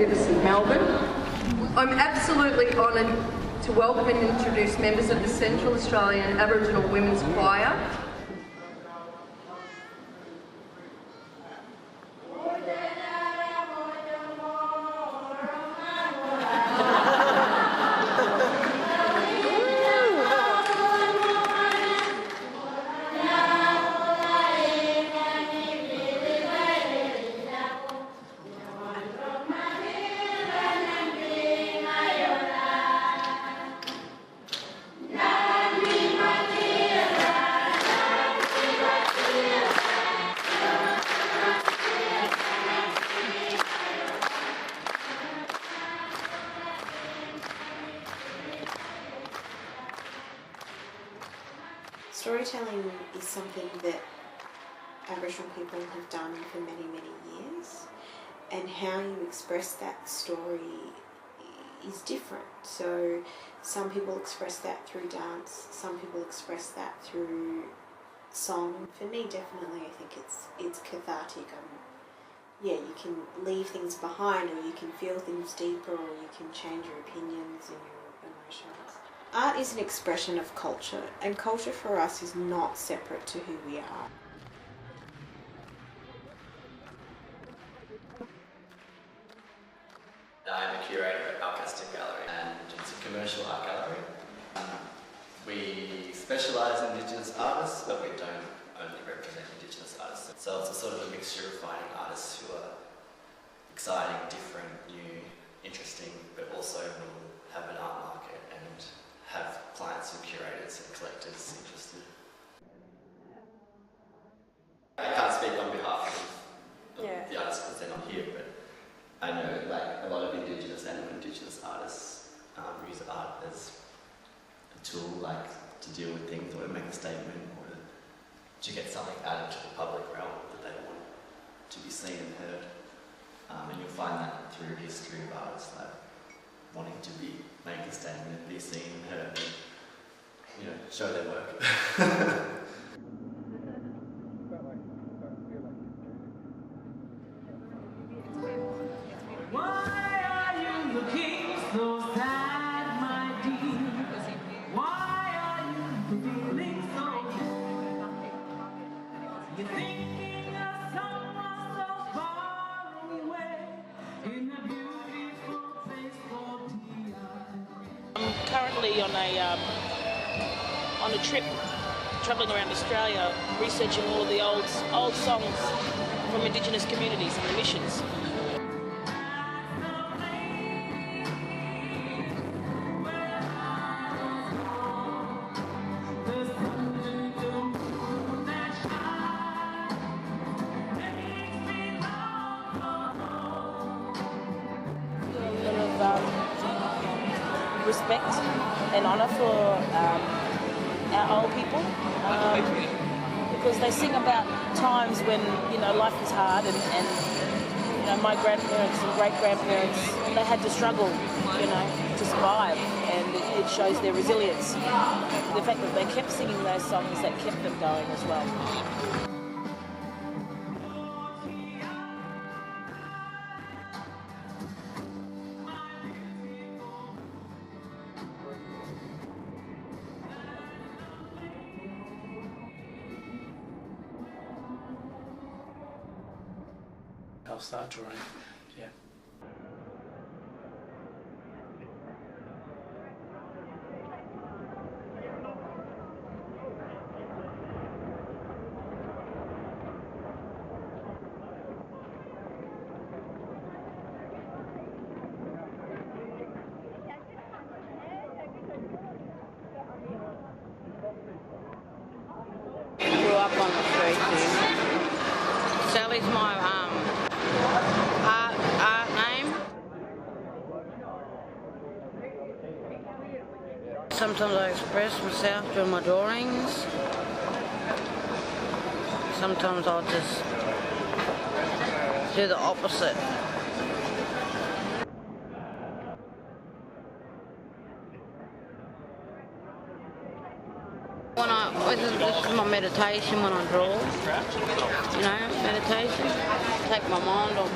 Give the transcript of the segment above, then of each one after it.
magnificent Melbourne. I'm absolutely honoured to welcome and introduce members of the Central Australian Aboriginal Women's Choir. Storytelling is something that Aboriginal people have done for many, many years, and how you express that story is different. So some people express that through dance, some people express that through song. For me, definitely, I think it's cathartic. Yeah, you can leave things behind, or you can feel things deeper, or you can change your opinions and your emotions. Art is an expression of culture, and culture for us is not separate to who we are. I'm a curator at Artistic Gallery, and it's a commercial art gallery. We specialise in Indigenous artists, but we don't only represent Indigenous artists. So it's a sort of a mixture of finding artists who are exciting, different, new, interesting, but also will have an art market and have clients and curators and collectors interested. I can't speak on behalf of the artists because they're not here, but I know like a lot of Indigenous and non-Indigenous artists use art as a tool, like to deal with things or to make a statement or to get something out into the public realm that they want to be seen and heard. And you'll find that through history of artists, like wanting to make a statement, be seen and heard, and show their work. I'm currently on a trip travelling around Australia, researching all of the old songs from Indigenous communities and the missions. Respect and honour for our old people, because they sing about times when life is hard, and my grandparents and great grandparents, they had to struggle to survive, and it shows their resilience. The fact that they kept singing those songs, that kept them going as well. I'll start drawing, yeah. Grew up on the street here. Sally's my art name. Sometimes I express myself through my drawings. Sometimes I'll just do the opposite. When This is my meditation when I draw. You know, meditation. Take my mind off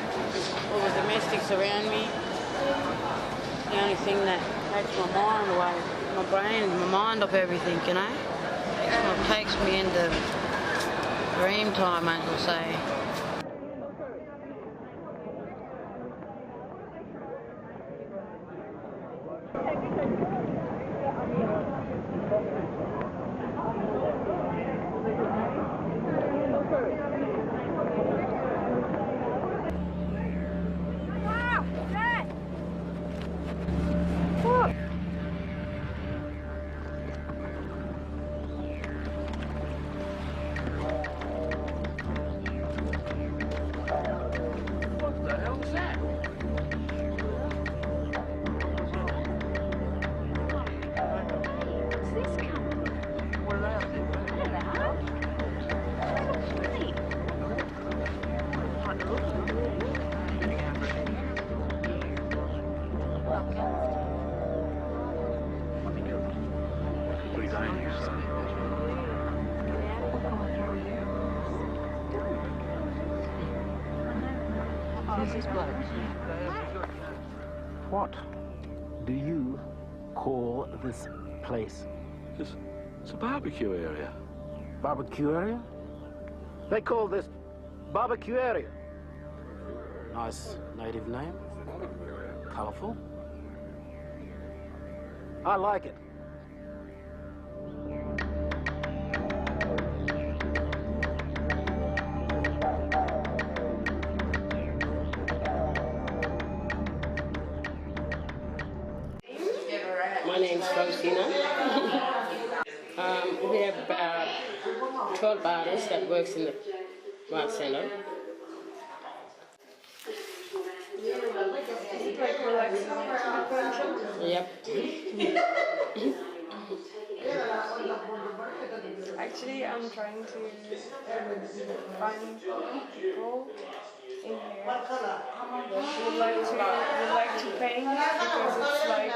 all the domestics around me. The only thing that takes my mind away, my brain, my mind off everything, you know. It takes me into dream time, as we'll say. What do you call this place? It's a barbecue area. Barbecue area? They call this barbecue area. Nice native name. Colourful. I like it. My name's Faustina. We have 12 artists that works in the art centre. Yep. Actually, I'm trying to find people in here that would like to paint because it's like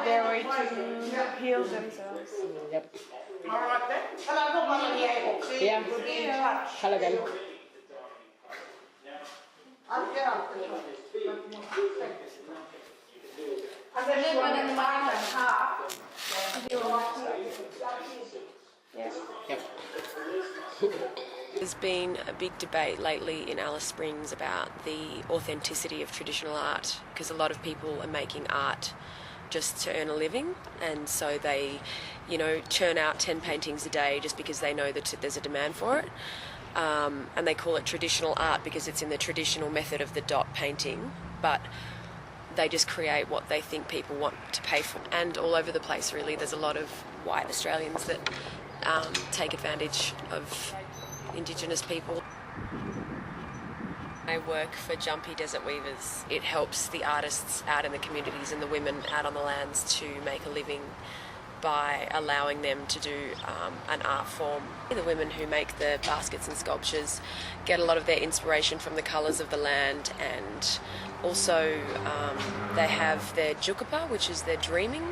their way to heal themselves. Yep. Yeah. Hello again. Yep. There's been a big debate lately in Alice Springs about the authenticity of traditional art, because a lot of people are making art just to earn a living, and so they, churn out 10 paintings a day just because they know that there's a demand for it. And they call it traditional art because it's in the traditional method of the dot painting, but they just create what they think people want to pay for. And all over the place, really, there's a lot of white Australians that take advantage of indigenous people. I work for Jumpy Desert Weavers. It helps the artists out in the communities and the women out on the lands to make a living by allowing them to do an art form. The women who make the baskets and sculptures get a lot of their inspiration from the colours of the land, and also they have their jukapa, which is their dreaming,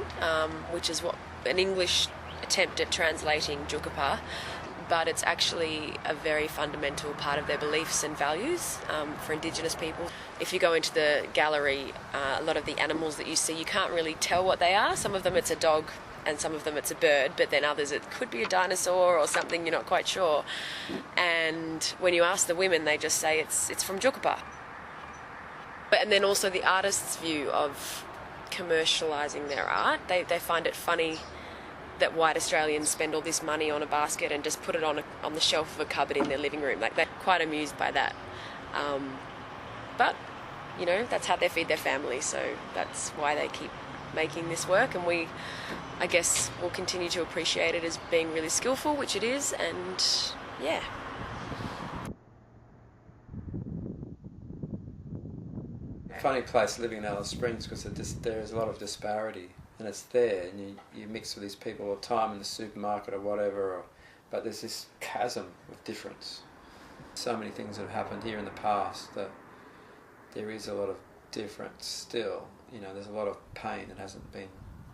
which is what an English attempt at translating jukapa, but it's actually a very fundamental part of their beliefs and values for Indigenous people. If you go into the gallery, a lot of the animals that you see, you can't really tell what they are. Some of them it's a dog and some of them it's a bird, but then others it could be a dinosaur or something, you're not quite sure. And when you ask the women, they just say it's from jukapa. And then also the artist's view of commercialising their art. They find it funny that white Australians spend all this money on a basket and just put it on the shelf of a cupboard in their living room. Like, they're quite amused by that. But, that's how they feed their family, so that's why they keep making this work, and we, I guess, will continue to appreciate it as being really skillful, which it is, and yeah. Funny place living in Alice Springs because there is a lot of disparity, and it's there, and you mix with these people all the time in the supermarket or whatever, but there's this chasm of difference. So many things that have happened here in the past that there is a lot of difference still. There's a lot of pain that hasn't been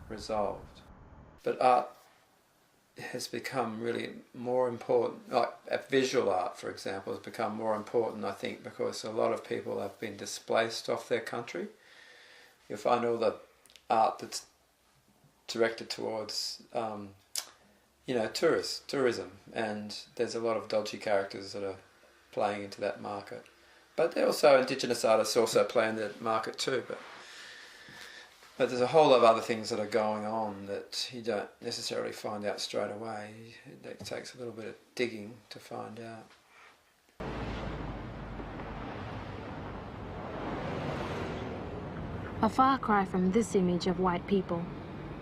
resolved. But art has become really more important. Like visual art, for example, has become more important, I think, because a lot of people have been displaced off their country. You'll find all the art that's directed towards, tourism, and there's a lot of dodgy characters that are playing into that market. But there also indigenous artists also play in that market too. But there's a whole lot of other things that are going on that you don't necessarily find out straight away. It takes a little bit of digging to find out. A far cry from this image of white people,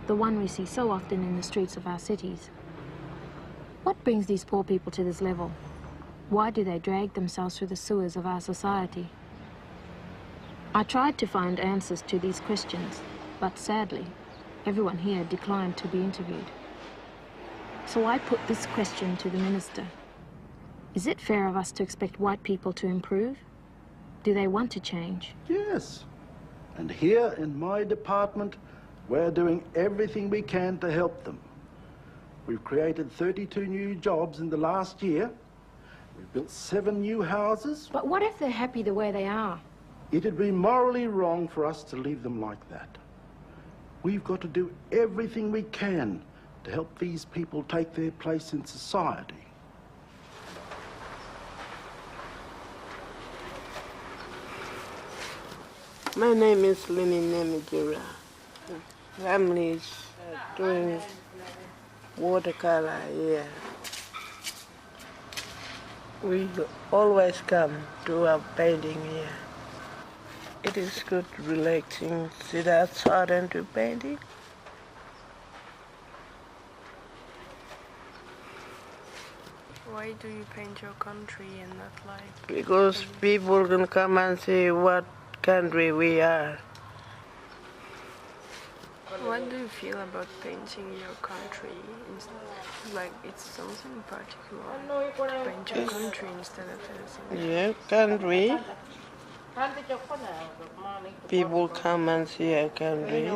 the one we see so often in the streets of our cities. What brings these poor people to this level? Why do they drag themselves through the sewers of our society? I tried to find answers to these questions, but sadly, everyone here declined to be interviewed. So I put this question to the Minister. Is it fair of us to expect white people to improve? Do they want to change? Yes. And here in my department, we're doing everything we can to help them. We've created 32 new jobs in the last year. We've built 7 new houses. But what if they're happy the way they are? It'd be morally wrong for us to leave them like that. We've got to do everything we can to help these people take their place in society. My name is Lini Nemijura. Family is doing watercolor here. We always come to our painting here. It is good, relaxing, sit outside and do painting. Why do you paint your country and not like... Because people can come and see what country we are. What do you feel about painting your country? Like it's something particular. Paint your country instead of anything. Yeah, country. People come and see our country.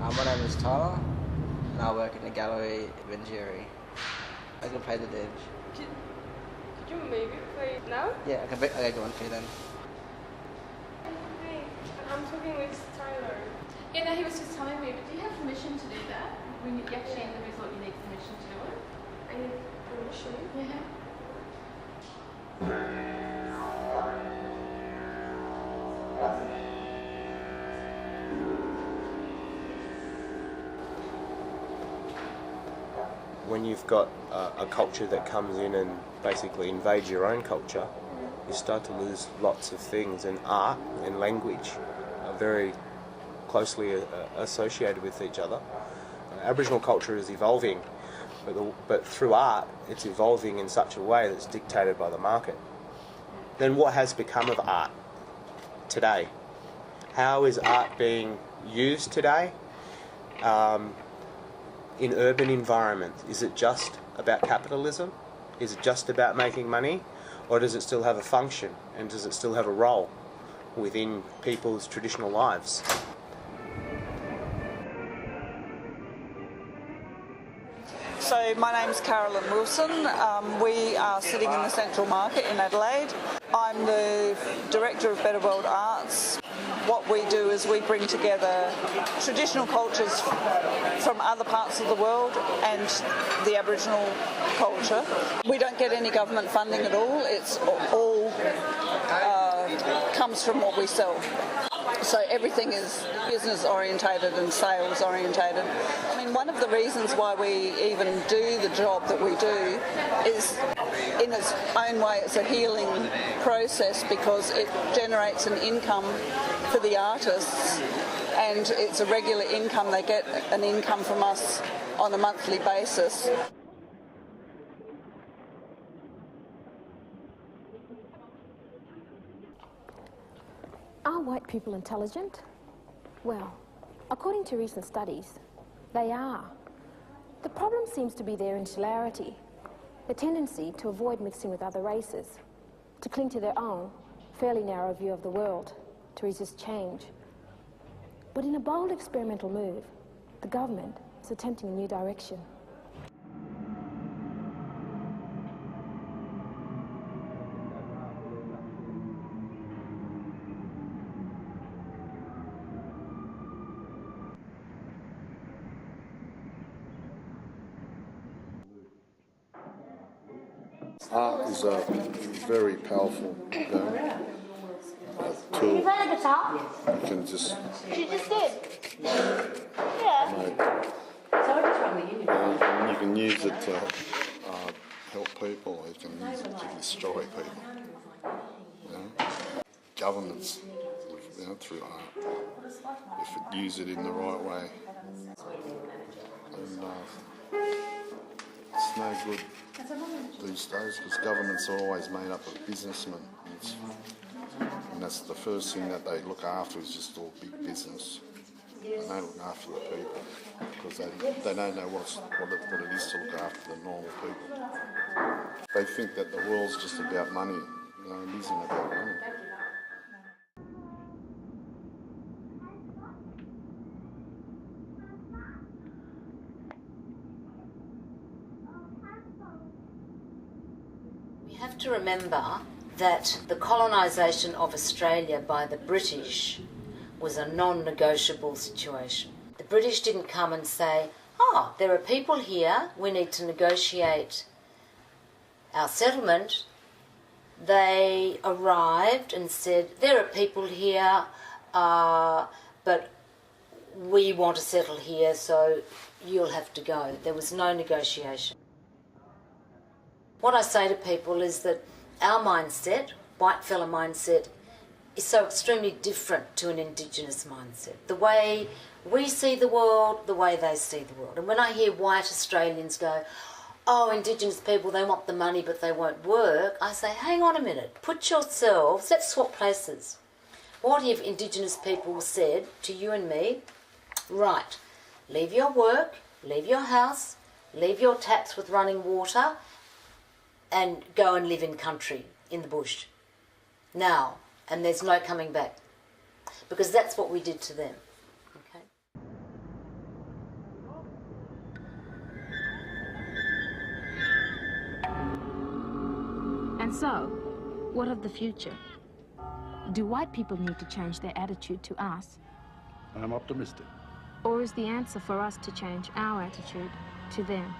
My name is Tyler, and I work in the gallery at Vengeri. I can play the didge. Could you maybe play it now? Yeah, I go on for you then. Hey, I'm talking with Tyler. Yeah, no, he was just telling me, but do you have permission to do that? When you actually in the resort, you need permission to do it? I need permission? Yeah. When you've got a culture that comes in and basically invades your own culture, you start to lose lots of things, and art and language are very closely associated with each other. Aboriginal culture is evolving, but through art it's evolving in such a way that's dictated by the market. Then what has become of art today? How is art being used today? In urban environments, is it just about capitalism? Is it just about making money? Or does it still have a function, and does it still have a role within people's traditional lives? So my name's Carolyn Wilson. We are sitting in the Central Market in Adelaide. I'm the Director of Better World Arts. What we do is we bring together traditional cultures from other parts of the world and the Aboriginal culture. We don't get any government funding at all. It's all comes from what we sell. So everything is business orientated and sales orientated. I mean, one of the reasons why we even do the job that we do is, in its own way, it's a healing process because it generates an income for the artists, and it's a regular income. They get an income from us on a monthly basis. white people intelligent? Well, according to recent studies, they are. The problem seems to be their insularity, the tendency to avoid mixing with other races, to cling to their own, fairly narrow view of the world, to resist change. But in a bold experimental move, the government is attempting a new direction. Art is a very powerful tool. You play the guitar? You can just She just did. Yeah. and you can use it to help people. You can use it to destroy people. You know? Governments, through art, if it use it in the right way. And it's no good these days because governments are always made up of businessmen. And that's the first thing that they look after is just all big business. And they look after the people because they don't know what it is to look after the normal people. They think that the world's just about money. It isn't about money. We have to remember that the colonisation of Australia by the British was a non-negotiable situation. The British didn't come and say, there are people here, we need to negotiate our settlement. They arrived and said, there are people here, but we want to settle here, so you'll have to go. There was no negotiation. What I say to people is that our mindset, white fella mindset, is so extremely different to an Indigenous mindset. The way we see the world, the way they see the world. And when I hear white Australians go, Indigenous people, they want the money but they won't work, I say, hang on a minute, put yourselves, let's swap places. What if Indigenous people said to you and me, right, leave your work, leave your house, leave your taps with running water, and go and live in country, in the bush. Now, and there's no coming back. Because that's what we did to them. Okay? And so, what of the future? Do white people need to change their attitude to us? I'm optimistic. Or is the answer for us to change our attitude to them?